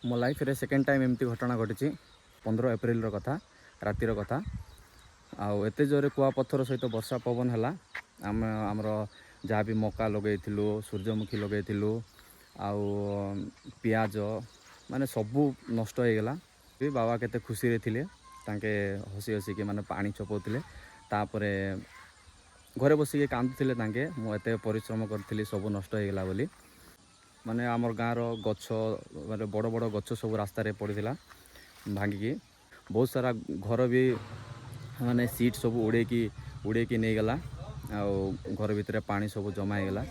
मो लाइफ रे second time एमती घटना घटी 15 एप्रिल कथा रातिर कथा आउ एते जोरे कुआपथर सहित वर्षा पवन है आम आमर जहाँ भी मका लगे सूर्यमुखी लगे आउ पियाज माने सबू नष्ट हो गला। बाबा केते खुशी रे थिले तांके हसी हसी के माने पानी चपौतिले तापरे घरे बसिके कांदुथिले तांके मु एते परिश्रम करथिली सब नष्ट हो गला बोली माने आमर गाँव रो गछ माने बड़ बड़ गछ सब रास्ता रे पड़ीला भांगिकी बहुत सारा घर भी माने सीट सब उड़े की नहीं गला आउ घर भितर पानी सब जमा होगला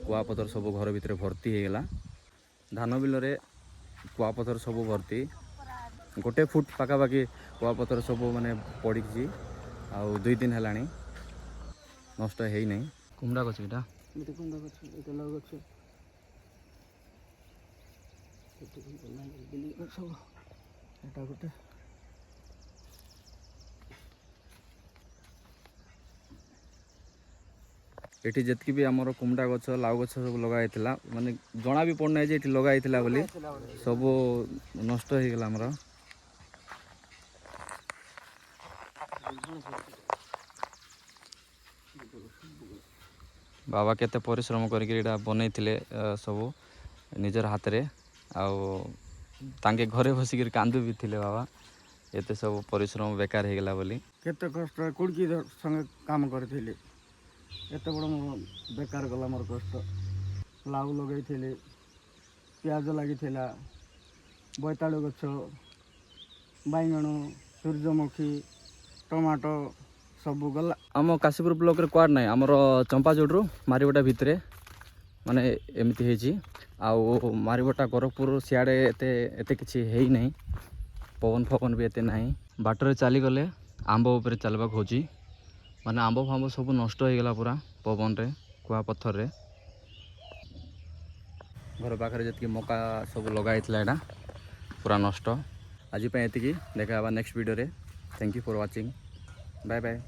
कुआपथर सब घर भितर भर्ती होगला धान बिल रे कुआपथर सब भर्ती गोटे फुट पाखापाखि कुआपथर सब माने पड़ी आउ 2 दिन है नष्ट है नहीं कुमड़ा गछ इटा गोटे एठी जतकी भी आमर कुमड़ा गछ लाउ गछ सब लगाई माने जना भी पड़ना जे एठी लगाई बोली सब नष्ट हो गला हमर बाबा केते परिश्रम करके एटा बनै सब निजर हाथ रे आउ तांके घरे बसिक कांदू भी थिले बाबा एते सब परिश्रम बेकार हो गला बोली केते कष्ट कुड़की संगे काम करथिले एते बड़ बेकार गला मोर कष्ट लाउ लगे पियाज लगी बोईतालु गछ बैगण सूर्यमुखी टमाटो सब गला आम काशीपुर ब्लॉक रे क्वाड ना आमर चंपाजोड़ू मारिबटा भितरे माने एमती हेची आउ मारिबटा गोरखपुर सियाड़े एते एते किछि हेई नहीं पवन फवन भी एते नहीं बाटर चली गले आंब ऊपर चलवा खोजी माने आंब फांब सब नष्ट हो गला पूरा पवन रे कुआपथर रे घर पाखे जतकी मका सब लगाई एटा पूरा नष्ट आज एति देखा नेक्स्ट वीडियो रे thank you for watching bye bye.